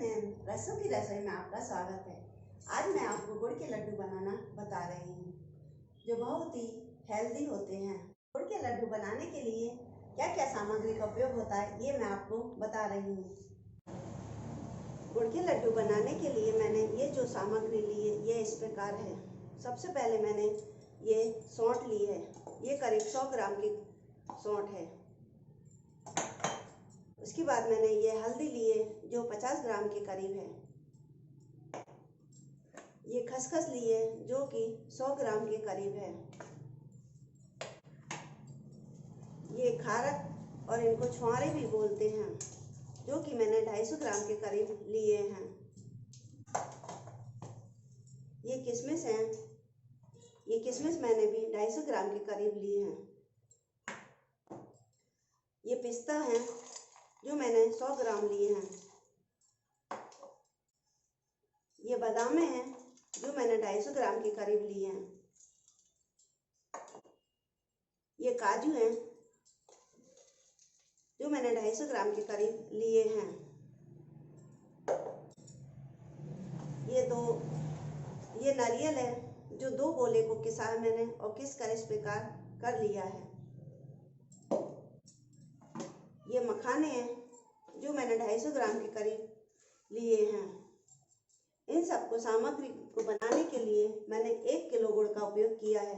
रसों की रसोई में आपका स्वागत है। आज मैं आपको गुड़ के लड्डू बनाना बता रही हूँ, जो बहुत ही हेल्दी होते हैं। गुड़ के लड्डू बनाने के लिए क्या क्या सामग्री का उपयोग होता है, ये मैं आपको बता रही हूँ। गुड़ के लड्डू बनाने के लिए मैंने ये जो सामग्री ली है, ये इस प्रकार है। सबसे पहले मैंने ये सौंठ ली है, ये करीब 100 ग्राम की सौंठ है। उसके बाद मैंने ये हल्दी ली है, जो 50 ग्राम के करीब है। ये खसखस ली है, जो कि 100 ग्राम के करीब है। ये खारक और इनको छुआरे भी बोलते हैं, जो कि मैंने 250 ग्राम के करीब लिए हैं। ये किशमिश हैं, ये किशमिश मैंने भी 250 ग्राम के करीब लिए हैं। ये पिस्ता हैं, जो मैंने 100 ग्राम लिए हैं। ये बादाम हैं, जो मैंने 250 ग्राम के करीब लिए हैं। ये काजू हैं, जो मैंने 250 ग्राम के करीब लिए हैं। ये नारियल है, जो 2 गोले को किसा है मैंने और किस कर इस प्रकार कर लिया है। ये मखाने हैं, जो मैंने 250 ग्राम के करीब लिए हैं। इन सबको सामग्री को बनाने के लिए मैंने 1 किलो गुड़ का उपयोग किया है।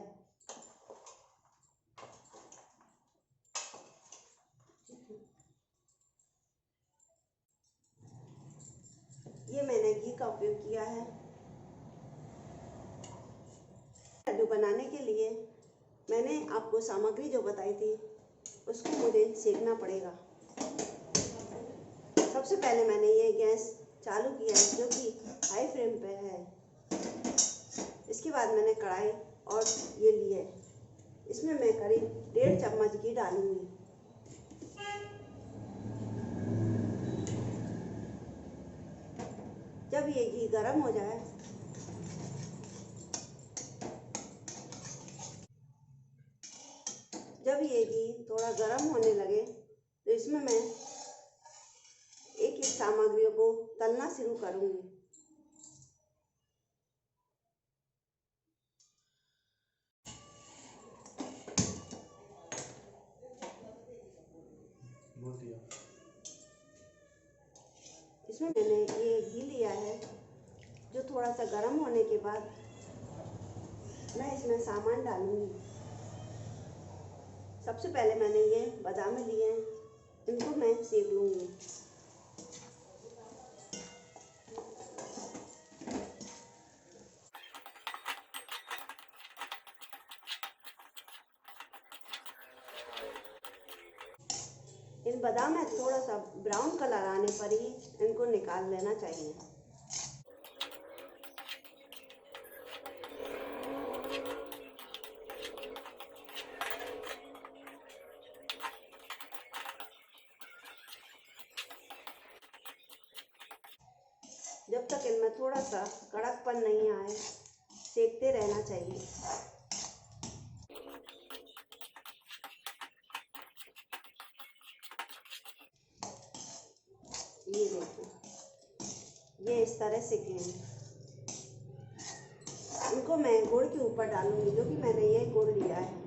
ये मैंने घी का उपयोग किया है। लड्डू बनाने के लिए मैंने आपको सामग्री जो बताई थी, उसको मुझे सेकना पड़ेगा। सबसे पहले मैंने ये गैस चालू किया है, जो कि हाई फ्लेम पे है। इसके बाद मैंने कढ़ाई और ये ली है, इसमें मैं करीब 1.5 चम्मच घी डालूंगी। जब ये घी गर्म हो जाए, जब ये घी थोड़ा गर्म होने लगे, तो इसमें मैं एक एक सामग्रियों को तलना शुरू करूंगी। इसमें मैंने ये घी लिया है, जो थोड़ा सा गर्म होने के बाद मैं इसमें सामान डालूंगी। सबसे पहले मैंने ये बादाम लिए हैं, इनको मैं सेक लूंगी। इन बादाम में थोड़ा सा ब्राउन कलर आने पर ही इनको निकाल लेना चाहिए। जब तक इनमें थोड़ा सा कड़कपन नहीं आए, सेकते रहना चाहिए। ये देखो, ये इस तरह से किए। इनको मैं गुड़ के ऊपर डालूंगी, जो कि मैंने ये गुड़ लिया है।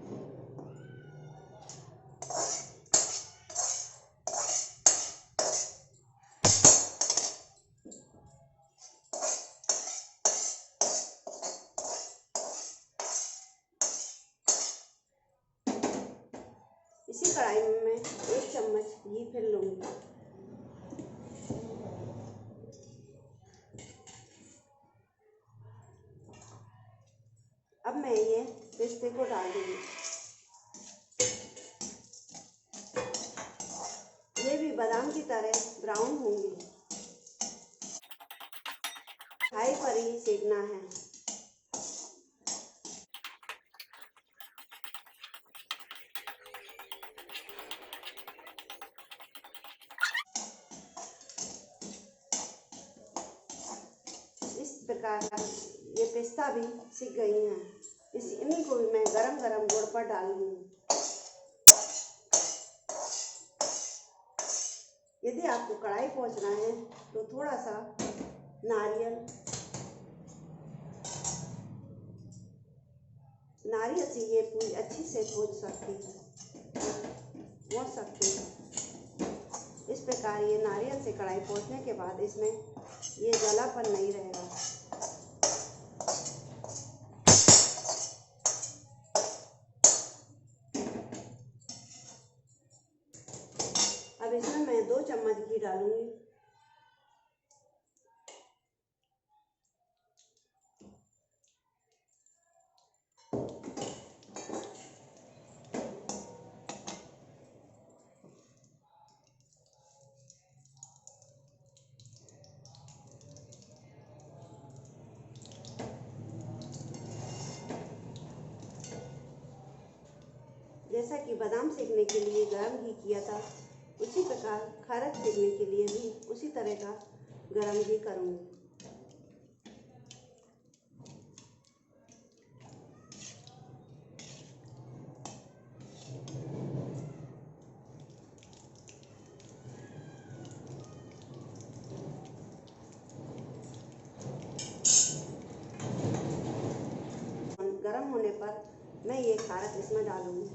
इसी कढ़ाई में मैं 1 चम्मच घी फिर लूंगी। अब मैं ये पिस्ते को डाल दूंगी। ये भी बादाम की तरह ब्राउन होंगे। हाई पर ही सेकना है। इस प्रकार ये पिस्ता भी सिक गई हैं। इन्हीं को भी मैं गरम गरम गुड़ पर डालूंगी। यदि आपको कढ़ाई पोंछना है तो थोड़ा सा नारियल से ये पूरी अच्छी से पोंछ सकती है। इस प्रकार ये नारियल से कढ़ाई पोंछने के बाद इसमें ये जलापन नहीं रहेगा। अब इसमें मैं 2 चम्मच घी डालूंगी। जैसा कि बादाम सेकने के लिए गरम घी किया था, उसी प्रकार खारक सेकने के लिए भी उसी तरह का गरम घी करूँगी। गरम होने पर मैं ये खारक इसमें डालूंगी।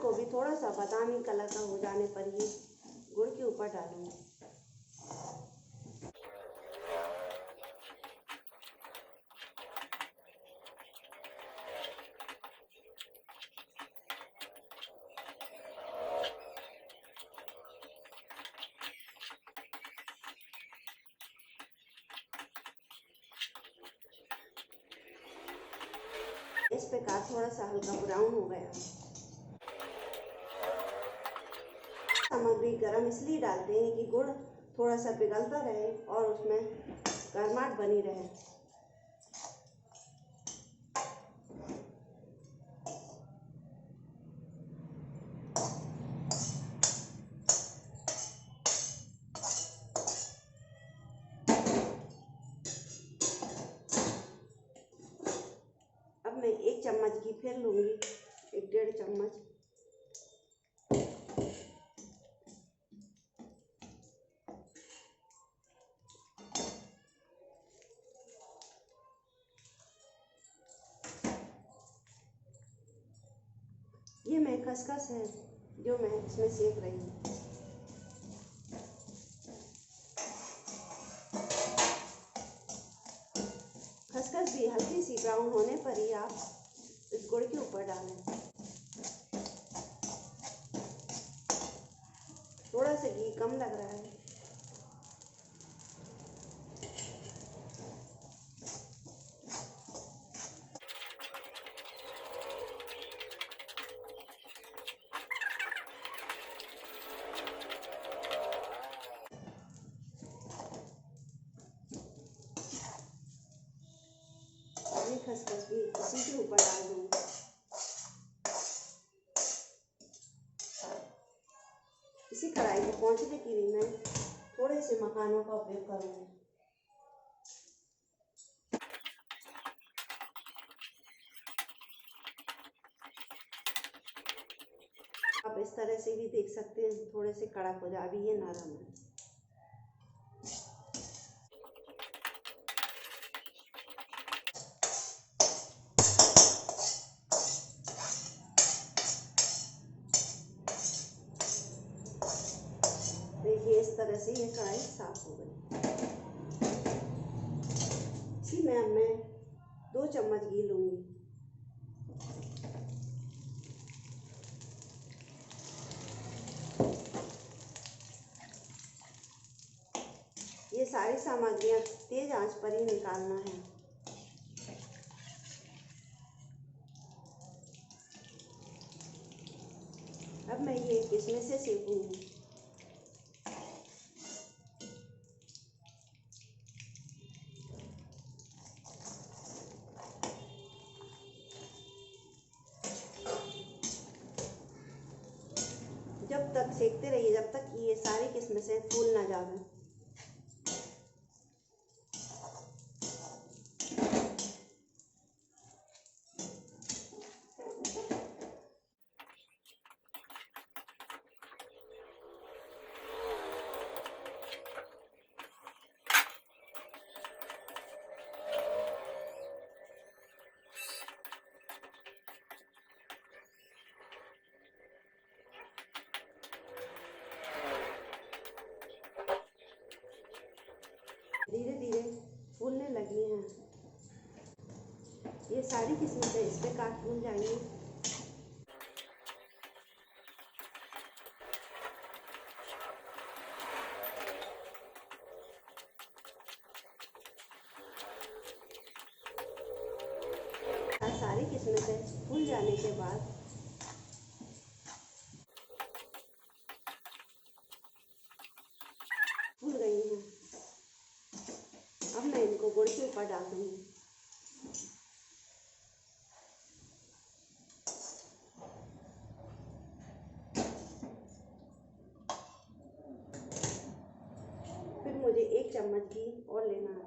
को भी थोड़ा सा बादामी कलर का हो जाने पर ही गुड़ के ऊपर डालूंगी। इस प्रकार थोड़ा सा हल्का ब्राउन हो गया। सामग्री गरम इसलिए डालते हैं कि गुड़ थोड़ा सा पिघलता रहे और उसमें गर्माहट बनी रहे। अब मैं 1 चम्मच घी फिर लूँगी, 1-1.5 चम्मच। ये मैं खसखस है जो मैं इसमें सेक रही हूँ। खसखस भी हल्की सी ब्राउन होने पर ही आप इस गुड़ के ऊपर डालें। थोड़ा सा घी कम लग रहा है। खसखस भी इसी के ऊपर डाल दूँगी। इसी कढ़ाई को पोंछने के लिए मैं थोड़े से मखानों का उपयोग करूँगी। आप इस तरह से भी देख सकते हैं, थोड़े से कड़क हो जाए, अभी ये नरम है। देखिए इस तरह से ये कढ़ाई साफ हो गई। इसी में अब मैं 2 चम्मच घी लूँगी। ये सारी सामग्रियाँ तेज आंच पर ही निकालना है। अब मैं ये किशमिश से सेकूंगी। जब तक सेकते रहिए जब तक कि ये सारी किशमिशें फूल ना जाए। फूलने लगी हैं। ये सारी किस्में इस पे काट फूल जाएंगी। सारी किस्में से फूल जाने के बाद फूल गई हैं। अब मैं इनको गुड़ के ऊपर डाल दूंगी। फिर मुझे 1 चम्मच घी और लेना है।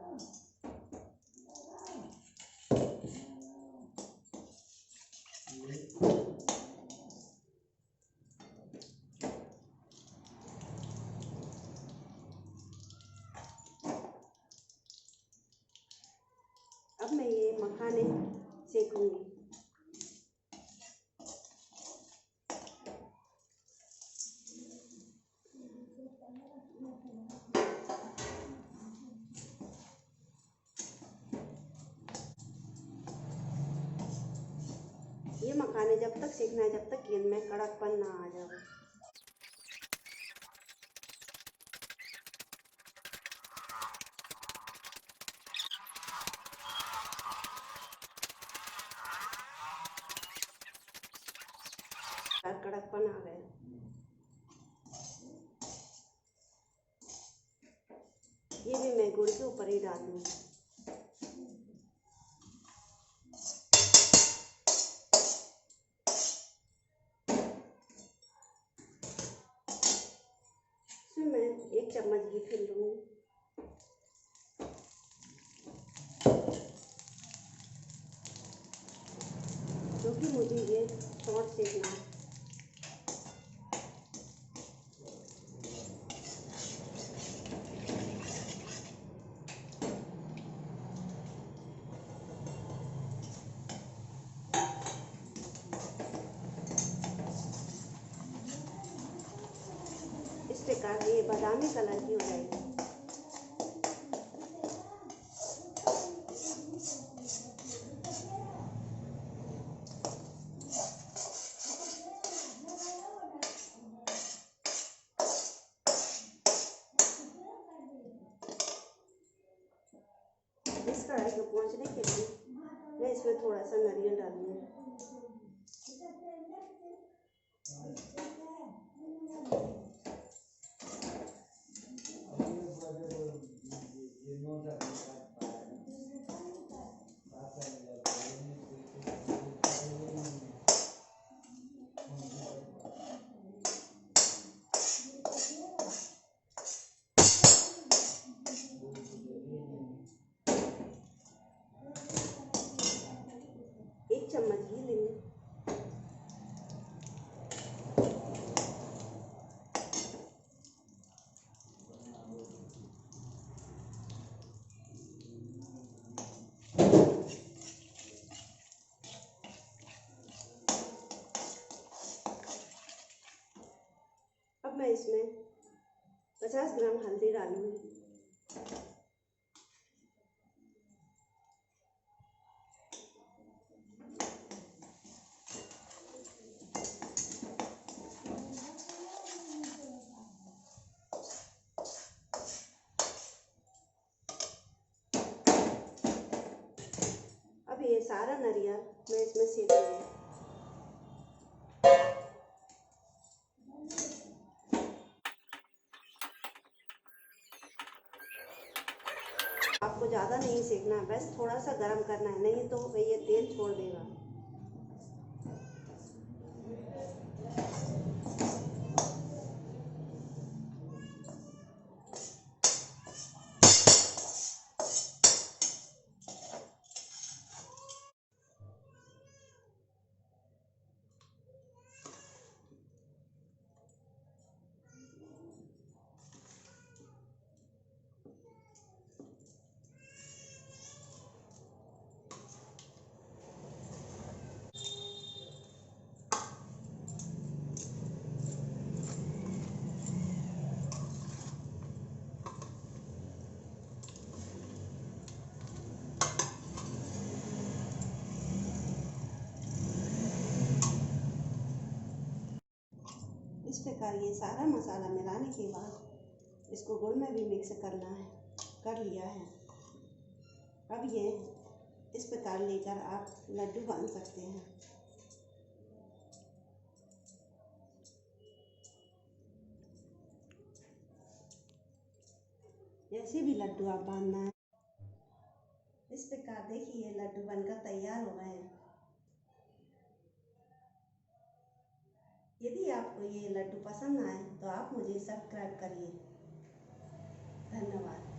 अब मैं ये मखाने सेकूंगी। ये मखाने जब तक सेकना है जब तक कि इनमें कड़कपन ना आ जाए। कड़कपन आ गया। ये भी मैं गुड़ के ऊपर ही डाल दूंगी। इसमें मैं 1 चम्मच घी फिर लूंगी। क्योंकि मुझे ये शॉर्ट सेकना है। इस प्रकार ये बादामी कलर की हो जाएगी। इस कढ़ाई को पहुंचने के लिए मैं इसमें थोड़ा सा नारियल डालूंगी। चम्मच घी लेंगे। अब मैं इसमें 50 ग्राम हल्दी डालूंगी। अब ये सारा नारियल मैं इसमें सेक दूंगी। आपको ज़्यादा नहीं सेकना है, बस थोड़ा सा गर्म करना है, नहीं तो ये तेल छोड़ देगा। प्रकार ये सारा मसाला मिलाने के बाद इसको गुड़ में भी मिक्स कर लिया है। अब ये इस प्रकार लेकर आप लड्डू बना सकते हैं। जैसे भी लड्डू आप बांधना है, इस प्रकार देखिए लड्डू बनकर तैयार हो गए हैं। यदि आपको ये लड्डू पसंद आए तो आप मुझे सब्सक्राइब करिए। धन्यवाद।